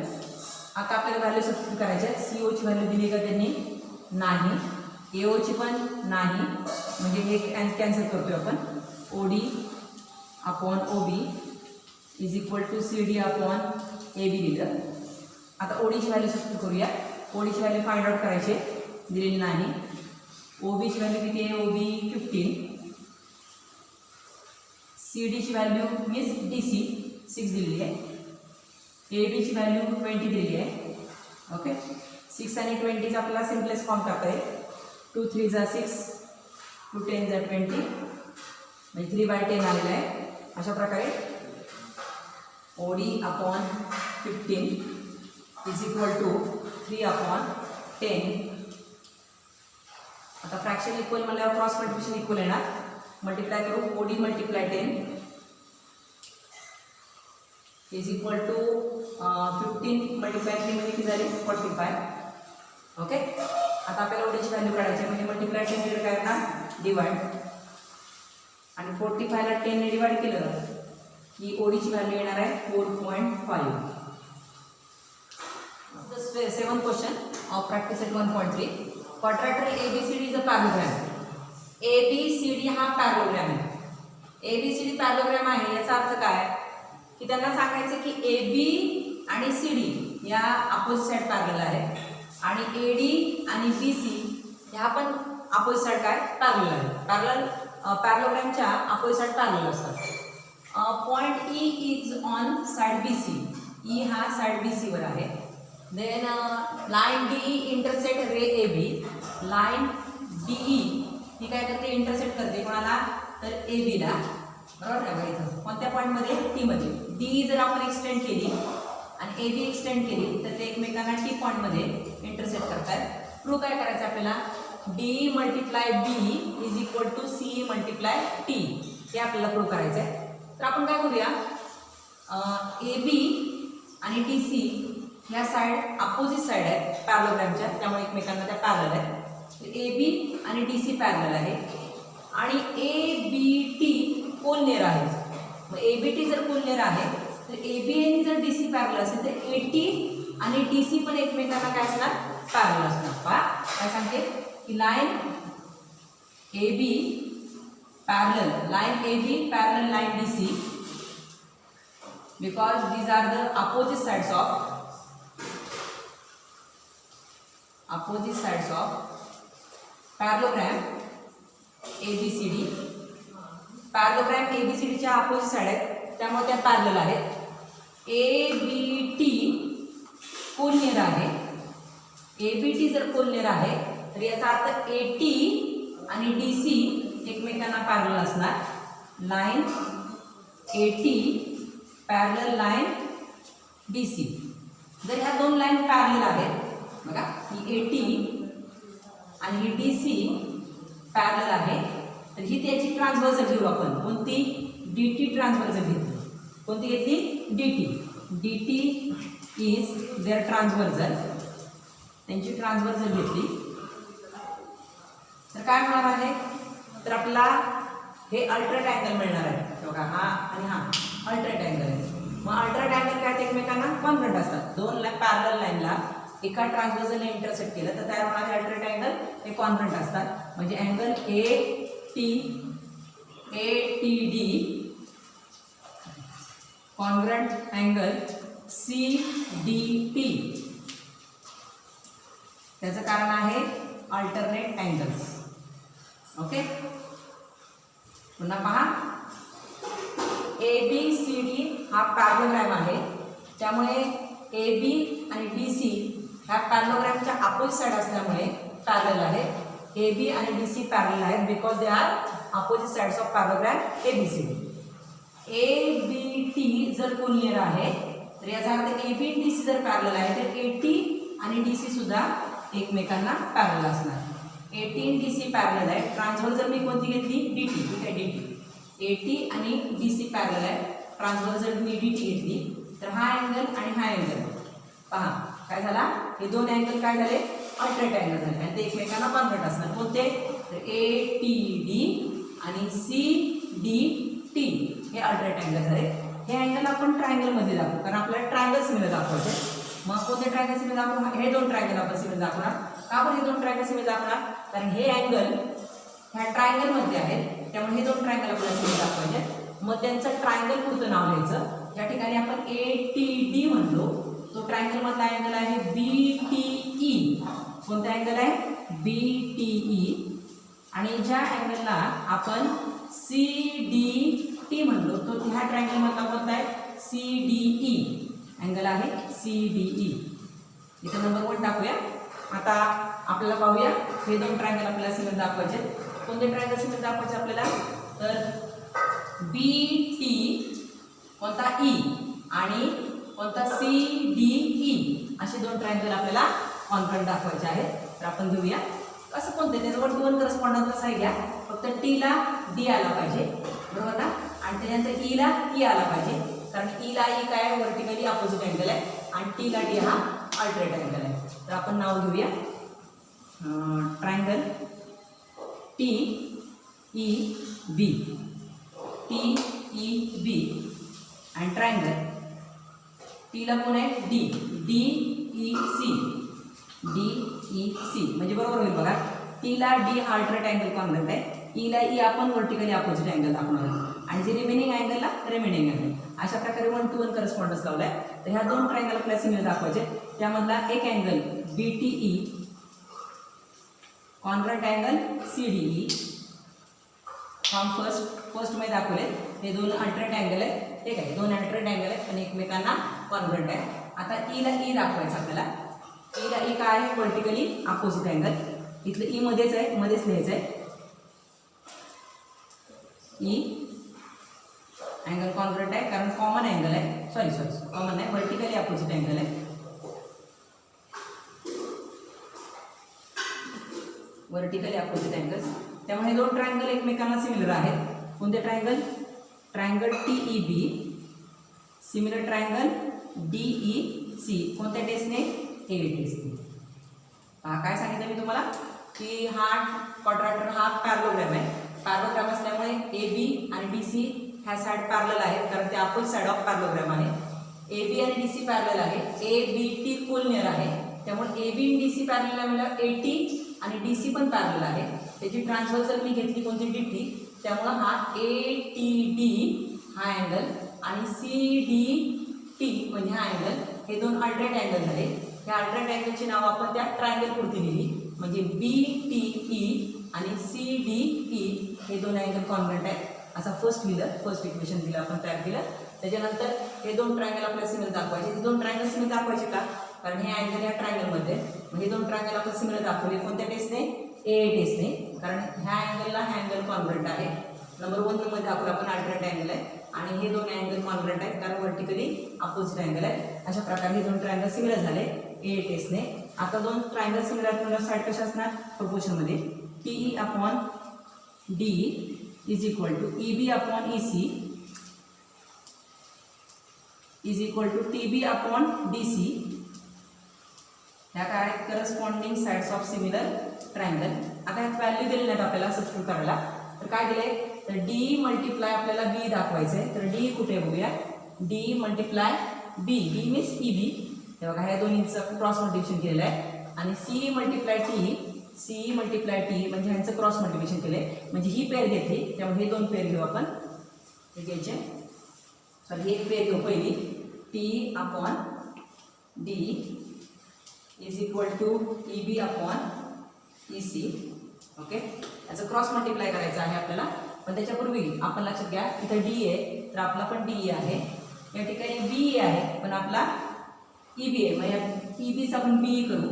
आता आपल्याला व्हॅल्यू सबस्टिट्यूट करायच्या आहेत. CO ची व्हॅल्यू दिली का त्यांनी? नाही. AO ची पण नाही म्हणजे हे कॅन्सल करतोय आपण. OD upon OB is equal to CD upon AB दिलं. आता OD ची व्हॅल्यू सबस्टिट्यूट करूया. OD ची व्हॅल्यू फाइंड आउट करायची, दिलेली नाही. OB ची व्हॅल्यू किती आहे? OB 15. CD ची व्हॅल्यू मीन्स DC 6 दिलेली आहे. AB ची व्हॅल्यू 20 दिलेली आहे. ओके, 6 आणि 20 चा आपल्याला सिम्पलेस्ट फॉर्म करता येईल. 2 3 जा 6, 2 10 जा 20 म्हणजे 3/10 आलेला आहे. अशा प्रकारे OD upon 15 is equal to 3 upon 10. आता फ्रॅक्शन इक्वल म्हणल्यावर क्रॉस मल्टिप्लिकेशन इक्वल येणार. मल्टिप्लाय करू. OD multiply 10 is equal to 15 multiply 3 म्हणजे किती झाली? 45. ओके, आता आपल्याला ODची व्हॅल्यू काढायची म्हणजे मल्टिप्लाय 10 ने काय करणार? डिवाइड. आणि 45 ला 10 ने डिवाइड केलं की ODची व्हॅल्यू येणार आहे 4.5. The seventh question of practice at 1.3. Quadrilateral ABCD is a parallelogram. ABCD हा पॅरलोग्राम आहे. ABCD पॅरलोग्राम आहे याचा अर्थ काय की त्यांना सांगायचं की AB आणि CD या अपोजिट साइड पॅरलल आहे आणि AD आणि BC ह्या पण अपोजिट साइड काय? पॅरलल आहे. पॅरलोग्रामच्या अपोजिट साइड पॅरलल असतात. Point E is on side BC. E हा साइड BC वर आहे. देन लाइन DE इंटरसेक्ट रे AB. लाइन DE ही काय करते? इंटरसेक्ट करते कोणाला? तर AB ला. बरोबर आहे इथं कोणत्या पॉइंट मध्ये? T मध्ये. DE जर आपण एक्सटेंड केली आणि AB एक्सटेंड केली तर ते एकमेकांना T पॉइंट मध्ये इंटरसेक्ट करतात. प्रूव्ह काय करायचं आपल्याला D multiply B is equal to C multiply T हे आपल्याला प्रूव्ह करायचं आहे. तर आपण काय करूया, ए बी आणि डी सी ह्या साईड अपोजिट साईड आहेत पॅरलोग्रामच्या, त्यामुळे एकमेकांना त्या पॅरलल आहेत. ए बी आणि डी सी पॅरलल आहे आणि ए बी टी कोलनेर आहे. मग ए बी टी जर कोलनेर आहे तर ए बी आणि जर डी सी पॅरलल असेल तर ए टी आणि डी सी पण एकमेकांना काय असणार, पॅरलल असणार. पहा काय सांगते की line A B parallel line A B parallel line D C because these are the opposite sides of parallelogram ABCD. Parallelogram ABCD च्या अपोजिट साइड आहेत त्यामुळे त्या पॅरलल आहेत. ABT कोलनेर आहे. ABT जर कोलनेर आहे तर याचा अर्थ AT आणि DC एकमेकांना पॅरलल असणार. Line AT parallel line DC. जर ह्या दोन लाईन पॅरलल आहेत, बघा ही AT आणि ही DC पॅरलल आहे, तर ही त्याची ट्रान्सव्हर्सल घेऊ आपण. कोणती, DT ट्रान्सव्हर्सल घेतली. कोणती घेतली, DT इज देअर ट्रान्सव्हर्सल, त्यांची ट्रान्सव्हर्सल घेतली. तर काय होणार आहे, तर आपल्याला हे अल्ट्रेट अँगल मिळणार आहे. बघा हा आणि हा अल्ट्रेट अँगल आहे. मग अल्ट्रेट अँगल काय, एकमेकांना कॉन्व्हर्ट असतात. दोन पॅरलल लाईनला एका ट्रान्सव्हर्सलने इंटरसेक्ट केलं तर तयार होणारे अल्ट्रेट अँगल हे कॉन्व्हर्ट असतात. म्हणजे angle ATD convert angle CDT, त्याचं कारण आहे अल्टरनेट अँगल्स. ओके, पुन्हा पहा ABCD हा पॅरलोग्राम आहे, त्यामुळे AB आणि DC ह्या पॅरलोग्रामच्या अपोजिट साइड असल्यामुळे पॅरलल आहे. AB आणि DC पॅरलल आहेत because they are opposite sides of parallelogram ABCD. ABT जर कोलनेर आहे तर याचा अर्थ AB आणि DC जर पॅरलल आहे तर AT आणि DC सुद्धा एकमेकांना पॅरलल असणार. AT आणि DC पॅरलल आहे. ट्रान्सव्हर्सल मी कोणती घेतली, DT. ठीक आहे, DT. AT आणि DC पॅरलल आहे. ट्रान्सव्हर्सल मी DT घेतली. तर हा अँगल आणि हा अँगल पहा काय झाला, हे दोन अँगल काय झाले, अल्ट्रेट अँगल झाले आणि ते एकमेकांना कॉन्व्हर्ट असणार. कोणते, तर ATD आणि CDT हे अल्ट्रेट अँगल झाले. हे अँगल आपण ट्रायंगल मध्ये दाखवू, कारण आपल्याला ट्रायंगल सिमिलर दाखवायचे. मग कोणते ट्रायंगल सिमिलर दाखवू, हे दोन ट्रायंगल आपण सिमिलर दाखवणार. का आपण हे दोन ट्रायंगल सिमिलर दाखवणार, कारण हे अँगल ह्या ट्रायंगल मध्ये आहेत, त्यामुळे हे दोन ट्रायंगल आपल्याला सिमिलर दाखवायचे. मग त्यांचं ट्रायंगल पुरतं नाव लिहायचं. या ठिकाणी आपण ATD म्हणलो, तो ट्रायंगल मधला अँगल आहे BTE. कोणता अँगल आहे, BTE. आणि ज्या अँगलला आपण CDT म्हणलो तो ह्या ट्रायंगल मधला कोणता आहे, CDE अँगल आहे, CDE. इथे नंबर 1 टाकूया. आता आपल्याला पाहूया हे दोन ट्रायंगल आपल्याला सिमिलर दाखवायचे. कोणते ट्रायंगल सिमिलर दाखवायचे आपल्याला, तर BT कोणता E आणि कोणता CDE असे दोन ट्रायंगल आपल्याला कॉन्व्हर्ट दाखवायचे आहेत. तर आपण घेऊया कसं, कोणते त्याचं 1 to 1 करस्पॉन्डन्स कसं आहे घ्या. फक्त T ला D आला पाहिजे, बरोबर ना, आणि त्याच्यानंतर E ला E आला पाहिजे, कारण E ला E काय व्हर्टिकली अपोजिट अँगल आहे आणि T ला D हा अल्टरेट अँगल आहे. तर आपण नाव घेऊया ट्रायंगल TEB. TEB आणि ट्रायंगल T ला कोण आहे, D. DEC म्हणजे बरोबर होईल बघा. T ला D हा अल्टरेट अँगल कॉन्व्हर्ट आहे, E ला E आपण व्हर्टिकली अपोजिट अँगल दाखवणार आहोत आणि जे रिमेनिंग अँगलला रिमेनिंग अँगल. अशा प्रकारे 1 to 1 करस्पॉन्डन्स लावलाय. तर ह्या दोन ट्रायंगल आपल्याला सिमिलर दाखवायचे. त्यामधला एक angle BTE convert angle CDE from first मध्ये दाखवले. हे दोन अल्टरेट अँगल आहेत, ठीक आहे, दोन अल्टरेट अँगल आहेत आणि एकमेकांना कॉन्व्हर्ट आहे. आता E ला E दाखवायचं आपल्याला. E ला E काय आहे, व्हर्टिकली अपोजिट अँगल. इथलं E मध्येच आहे, मध्येच लिहायचं आहे. E अँगल कॉन्व्हर्ट आहे कारण कॉमन अँगल आहे, सॉरी कॉमन आहे, व्हर्टिकली अपोजिट अँगल आहे. Vertically opposite angles. त्यामुळे हे दोन ट्रायंगल एकमेकांना सिमिलर आहेत. कोणते triangle? Triangle TEB, similar triangle DEC. कोणत्या टेस्टने? AB टेस्टने. काय सांगितलं मी तुम्हाला की हा क्वाड्रॅटर हा पॅरलोग्राम आहे. पॅरलोग्राम असल्यामुळे AB आणि DC ह्या साईड पॅरलल आहेत, कारण ते अपोजिट साईड ऑफ पॅरलोग्राम आहे. AB आणि DC पॅरलल आहे. ABT कोलनियर आहे, त्यामुळे AB आणि DC पॅरलल आहे म्हणजे AT आणि DC पण पॅरलल आहे. त्याची ट्रान्सव्हर्सल मी घेतली कोणती? DT. त्यामुळे हा ATD हा अँगल आणि CDT म्हणजे हा अँगल, हे दोन अल्टरनेट अँगल झाले. ह्या अल्टरनेट अँगलची नाव आपण त्या ट्रायंगल पुरती दिली, म्हणजे BTE आणि CDE हे दोन अँगल कॉन्ग्रुएंट आहेत असा फर्स्ट लिहिलं. फर्स्ट इक्वेशन दिलं आपण, तयार केलं. त्याच्यानंतर हे दोन ट्रायंगल आपल्याला सिमिलर दाखवायचे. हे दोन ट्रायंगल सिमिलर दाखवायचे का? कारण हे अँगल या ट्रायंगलमध्ये, म्हणजे दोन ट्रायंगल आपण सिमिलर दाखवले. कोणत्या टेस्टने? AA टेस्टने. कारण ह्या अँगलला हा अँगल कॉन्ग्रुएंट आहे. नंबर 1 मध्ये दाखवलं आपण अल्टरनेट अँगल आहे आणि हे दोन अँगल कॉन्ग्रुएंट आहेत कारण वर्टिकली अपोजिट अँगल आहे. अशा प्रकारे हे दोन ट्रायंगल सिमिलर झाले AA टेस्टने. आता दोन ट्रायंगल सिमिलर आहेत, साईड कशा असणार? प्रोपोर्शनमध्ये. TE/D is equal to EB/EC is equal to TB/DC. ह्या काय? Corresponding sides of similar triangle. आता ह्यात व्हॅल्यू दिले नाहीत आपल्याला सबस्टिट्यूट करायला, तर काय दिले? तर D मल्टिप्लाय आपल्याला B दाखवायचं आहे. तर D कुठे बघूया? D multiply B. B means EB. हे बघा, ह्या दोन्हीचं क्रॉस मल्टिप्लिकेशन केलेलं आहे. आणि C multiply T, C multiply T म्हणजे ह्यांचं क्रॉस मल्टिप्लिकेशन केलं आहे. म्हणजे ही पेअर घेतली, त्यामुळे हे दोन पेअर घेऊ आपण. हे घ्यायचे, सॉरी, एक पेअर घेऊ पहिली. T/D is equal to EB/EC. Okay, याचं क्रॉस मल्टिप्लाय करायचं आहे आपल्याला. पण त्याच्यापूर्वी आपण लक्षात घ्या, इथं D आहे तर आपला पण DE आहे. या ठिकाणी BE आहे पण आपला EB आहे. मग या EBचा आपण BE करू.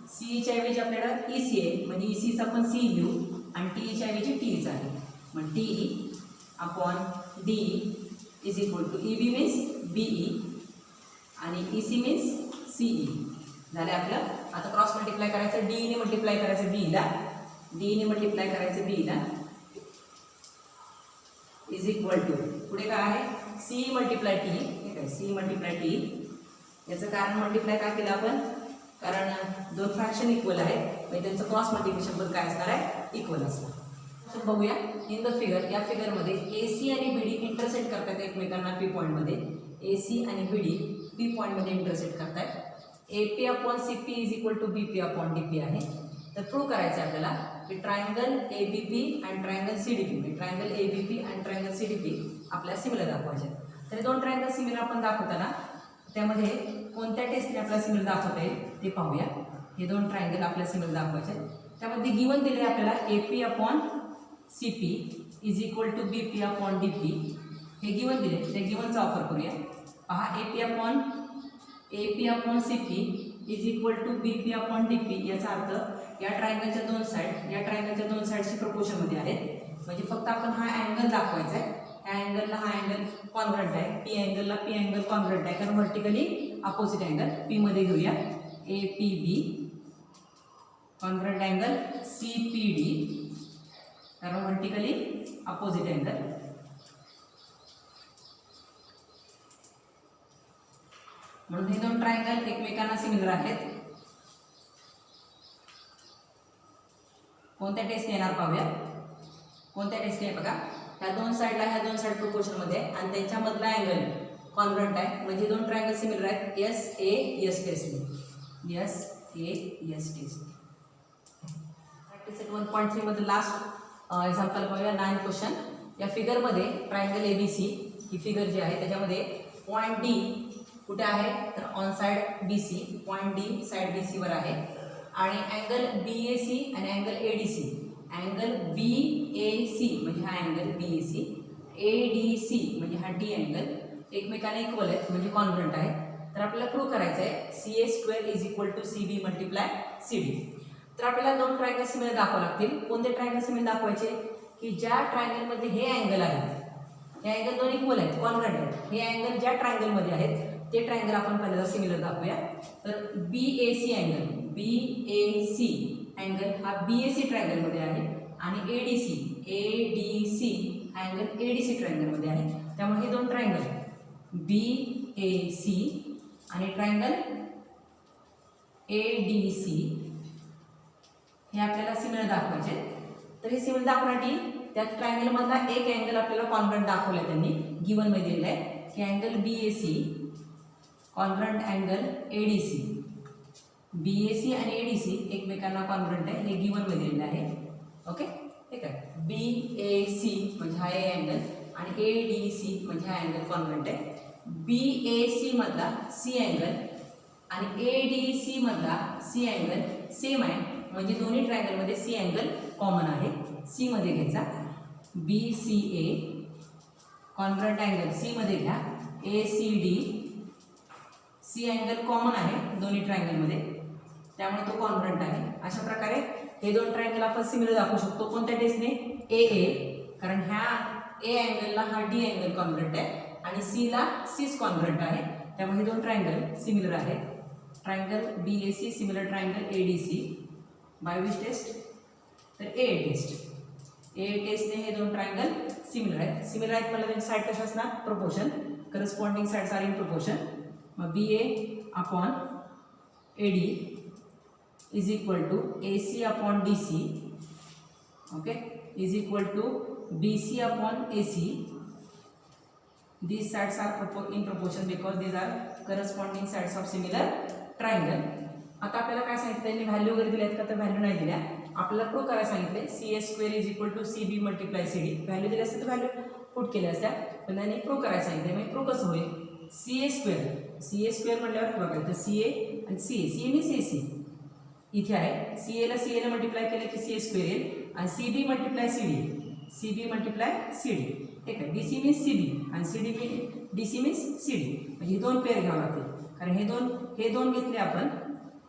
CEच्या ऐवजी आपल्याकडे EC आहे, म्हणजे ECचा आपण C घेऊ आणि TEच्या ऐवजी TEच आहे. मग TE/D is equal to EB means BE आणि EC मीन्स CE. झाले आपलं. आता क्रॉस मल्टिप्लाय करायचं, D ने मल्टिप्लाय करायचं B ला, D ने मल्टिप्लाय करायचं B ला, इज इक्वल टू पुढे काय आहे? C multiply T. ठीक आहे, C मल्टिप्लाय T. याचं कारण मल्टिप्लाय काय केलं आपण? कारण दोन फ्रॅक्शन इक्वल आहेत, म्हणजे त्यांचं क्रॉस मल्टिप्लिकेशन पण काय असणार आहे? इक्वल असणार. तर बघूया इन द फिगर. या फिगरमध्ये AC आणि BD इंटरसेक्ट करतात एकमेकांना P पॉईंटमध्ये. AC आणि BD P पॉईंटमध्ये इंटरसेक्ट करतात. AP/CP is equal to BP/DP आहे. तर प्रूव्ह करायचं आहे आपल्याला की ट्रायंगल ABP आणि ट्रायंगल CDP, ट्रायंगल ABP आणि ट्रायंगल CDP आपल्याला सिमिलर दाखवायचे. तर हे दोन ट्रायंगल सिमिलर आपण दाखवताना त्यामध्ये कोणत्या टेस्टने आपल्याला सिमिलर दाखवता येईल ते पाहूया. हे दोन ट्रायंगल आपल्याला सिमिलर दाखवायचे. त्यामध्ये गिवन दिले आपल्याला AP/CP is equal to BP/DP. हे गिवन दिले, त्या गिवनचा वापर करूया. पहा, AP/CP is equal to BP/DP. याचा अर्थ या ट्रायंगलच्या दोन साईड, या ट्रायंगलच्या दोन साईडची प्रोपोर्शनमध्ये आहेत. म्हणजे फक्त आपण हा अँगल दाखवायचा आहे. ह्या अँगलला हा अँगल कॉन्ग्रुएंट आहे, P अँगलला P अँगल कॉन्ग्रुएंट आहे, कारण व्हर्टिकली अपोजिट अँगल. P मध्ये घेऊया APB, कॉन्ग्रुएंट अँगल CPD, कारण व्हर्टिकली अपोजिट अँगल. म्हणून हे दोन ट्रायंगल एकमेकांना सिमिलर आहेत. कोणत्या टेस्ट येणार पाहूया. कोणत्या टेस्ट आहे बघा, ह्या दोन साईडला, ह्या दोन साईड प्रोपोर्शनमध्ये आणि त्यांच्यामधला अँगल कॉन्ग्रुएंट आहे, म्हणजे दोन ट्रायंगल सिमिलर आहेत. SAS टेस्टने, SAS टेस्ट. प्रॅक्टिस सेट 1.3 मध्ये लास्ट एक्झाम्पल पाहूया. 9 क्वेश्चन. या फिगरमध्ये ट्रायंगल ABC ही फिगर जी आहे त्याच्यामध्ये पॉईंट D कुठे आहे? तर on side BC. Point D side BC वर आहे आणि अँगल BAC आणि अँगल ADC. अँगल BAC म्हणजे हा अँगल BAC, ADC म्हणजे हा D अँगल एकमेकांना इक्वल आहेत, म्हणजे कॉन्ग्रुएंट आहे. तर आपल्याला प्रूव्ह करायचं आहे CA² is equal to CB multiply CD. तर आपल्याला दोन ट्रायंगल सिमिलर दाखवावे लागतील. कोणते ट्रायंगल सिमिलर दाखवायचे? की ज्या ट्रायंगलमध्ये हे अँगल आहेत, हे अँगल दोन इक्वल आहेत, कॉन्ग्रुएंट आहेत. हे अँगल ज्या ट्रायंगलमध्ये आहेत ते ट्रायंगल आपण पहिल्यांदा सिमिलर दाखवूया. तर BAC अँगल, BAC अँगल हा BAC ट्रायंगलमध्ये आहे आणि ADC हा अँगल ADC ट्रायंगलमध्ये आहे. त्यामुळे हे दोन ट्रायंगल BAC आणि ट्रायंगल ADC हे आपल्याला सिमिलर दाखवायचे. तर हे सिमिलर दाखवण्यासाठी त्या ट्रायंगलमधला एक अँगल आपल्याला कॉन्ग्रंट दाखवला त्यांनी गिवनमध्ये दिलेला आहे की angle BAC congruent angle ADC. BAC आणि ADC एकमेकांना कॉन्ग्रंट आहे, हे गिवनमध्ये दिलेलं आहे. ओके, ठीक आहे. BAC म्हणजे हा ए अँगल आणि ADC म्हणजे हा अँगल कॉन्ग्रंट आहे. BAC मधला C अँगल आणि ADC मधला C अँगल सेम आहे, म्हणजे दोन्ही ट्रायंगलमध्ये C अँगल कॉमन आहे. C मध्ये घ्यायचा BCA कॉन्ग्रंट अँगल C मध्ये घ्या. ACD C अँगल कॉमन आहे दोन्ही ट्रायंगलमध्ये, त्यामुळे तो कॉन्ग्रंट आहे. अशा प्रकारे हे दोन ट्रायंगल आपण सिमिलर दाखवू शकतो. कोणत्या टेस्टने? AA, कारण ह्या A अँगलला हा D अँगल कॉन्ग्रंट आहे आणि C ला Cच कॉन्ग्रंट आहे, त्यामुळे हे दोन ट्रायंगल सिमिलर आहेत. Triangle BAC similar triangle ADC bye which taste? तर AA टेस्ट. AA टेस्टने हे दोन ट्रायंगल सिमिलर आहेत. सिमिलर आहेत म्हणजे त्यांची साईड कशा असणार? Proportion. Corresponding sides are in proportion. मग BA upon AD is equal to AC upon DC, okay, is equal to BC upon AC. These sides are in proportion because these are corresponding sides of similar triangle. आता आपल्याला काय सांगितलं त्यांनी? Value वगैरे दिल्या आहेत का? तर व्हॅल्यू नाही दिल्या. आपल्याला प्रूव्ह करायला सांगितले CA² is equal to CB multiply CD. Value दिल्या असते तर व्हॅल्यू पुट केल्या असत्या, पण त्यांनी प्रूव्ह करायला सांगितले. म्हणजे प्रूव्ह कसं होईल? CA² म्हटल्यावर बघा तर CA आणि CA मीन्स AC इथे आहे. CA ला मल्टिप्लाय केलं की CA² येईल आणि CB मल्टिप्लाय CD ठीक आहे. BC मीन्स CB आणि DC मीन्स CD. म्हणजे हे दोन पेअर घ्यावं लागतील, कारण हे दोन घेतले आपण,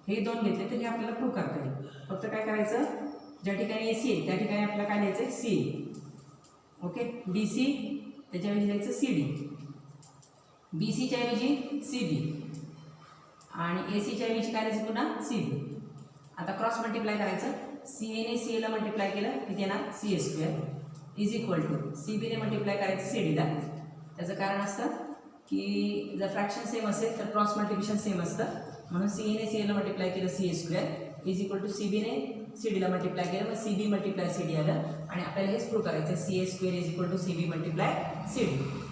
हे दोन घेतले तर हे आपल्याला प्रूव्ह करता येईल. फक्त काय करायचं? ज्या ठिकाणी AC आहे त्या ठिकाणी आपल्याला काय द्यायचं? CA. ओके, DC त्याच्याऐवजी द्यायचं CD, BCच्या ऐवजी CB आणि ACच्या ऐवजी काय द्यायचं? पुन्हा CB. आता क्रॉस मल्टिप्लाय करायचं. CA ने CA ला मल्टिप्लाय केलं किती येणार? CA² is equal to CB ने मल्टिप्लाय करायचं CD ला. त्याचं कारण असतं की जर फ्रॅक्शन सेम असेल तर क्रॉस मल्टिप्लिकेशन सेम असतं, म्हणून CA ने CA ला मल्टिप्लाय केलं CA² is equal to CB ने CD ला मल्टिप्लाय केलं, मग CB मल्टिप्लाय CD आलं आणि आपल्याला हेच प्रूव्ह करायचं CA² is equal to CB multiply CD.